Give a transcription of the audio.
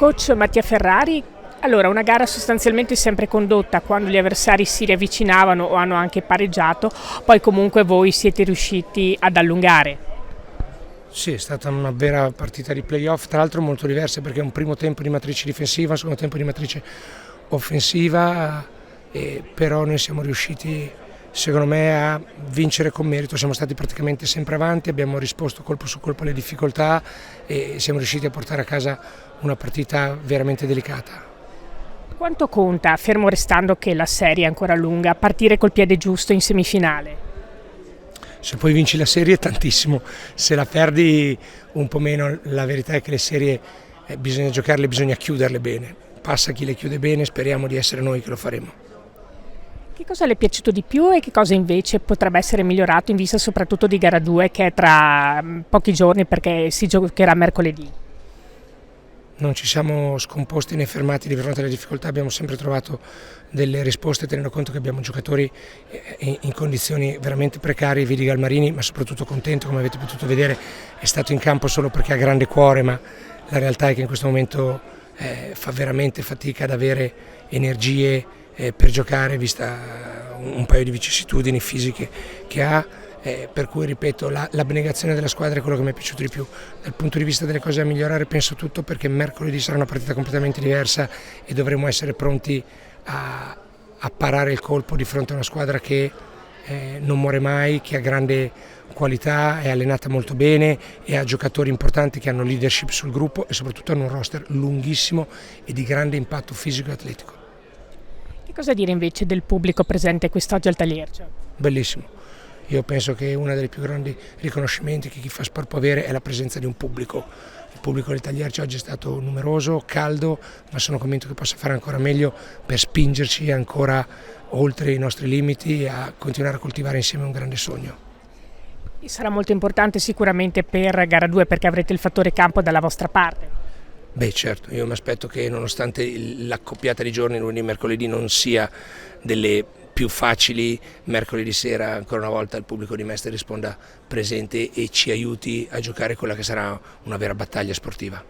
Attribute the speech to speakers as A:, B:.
A: Coach Mattia Ferrari, allora una gara sostanzialmente sempre condotta quando gli avversari si riavvicinavano o hanno anche pareggiato, poi comunque voi siete riusciti ad allungare.
B: Sì, è stata una vera partita di playoff, tra l'altro molto diversa perché è un primo tempo di matrice difensiva, un secondo tempo di matrice offensiva, però noi siamo riusciti secondo me a vincere con merito, siamo stati praticamente sempre avanti, abbiamo risposto colpo su colpo alle difficoltà e siamo riusciti a portare a casa una partita veramente delicata.
A: Quanto conta, fermo restando che la serie è ancora lunga, partire col piede giusto in semifinale?
B: Se poi vinci la serie tantissimo, se la perdi un po' meno. La verità è che le serie bisogna giocarle, bisogna chiuderle bene, passa chi le chiude bene, speriamo di essere noi che lo faremo.
A: Che cosa le è piaciuto di più e che cosa invece potrebbe essere migliorato in vista soprattutto di gara 2 che è tra pochi giorni perché si giocherà mercoledì?
B: Non ci siamo scomposti né fermati di fronte alle difficoltà, abbiamo sempre trovato delle risposte tenendo conto che abbiamo giocatori in condizioni veramente precarie, vidi Galmarini, ma soprattutto contento, come avete potuto vedere, è stato in campo solo perché ha grande cuore, ma la realtà è che in questo momento fa veramente fatica ad avere energie per giocare, vista un paio di vicissitudini fisiche che ha. Per cui ripeto, l'abnegazione della squadra è quello che mi è piaciuto di più. Dal punto di vista delle cose da migliorare penso tutto, perché mercoledì sarà una partita completamente diversa e dovremo essere pronti a parare il colpo di fronte a una squadra che non muore mai, che ha grande qualità, è allenata molto bene e ha giocatori importanti che hanno leadership sul gruppo e soprattutto hanno un roster lunghissimo e di grande impatto fisico e atletico.
A: Che cosa dire invece del pubblico presente quest'oggi al Taliercio?
B: Bellissimo. Io penso che uno dei più grandi riconoscimenti che chi fa sport può avere è la presenza di un pubblico. Il pubblico del Taliercio oggi è stato numeroso, caldo, ma sono convinto che possa fare ancora meglio per spingerci ancora oltre i nostri limiti e a continuare a coltivare insieme un grande sogno.
A: E sarà molto importante sicuramente per gara 2 perché avrete il fattore campo dalla vostra parte.
B: Beh certo, io mi aspetto che nonostante l'accoppiata di giorni lunedì e mercoledì non sia delle più facili, mercoledì sera ancora una volta il pubblico di Mestre risponda presente e ci aiuti a giocare quella che sarà una vera battaglia sportiva.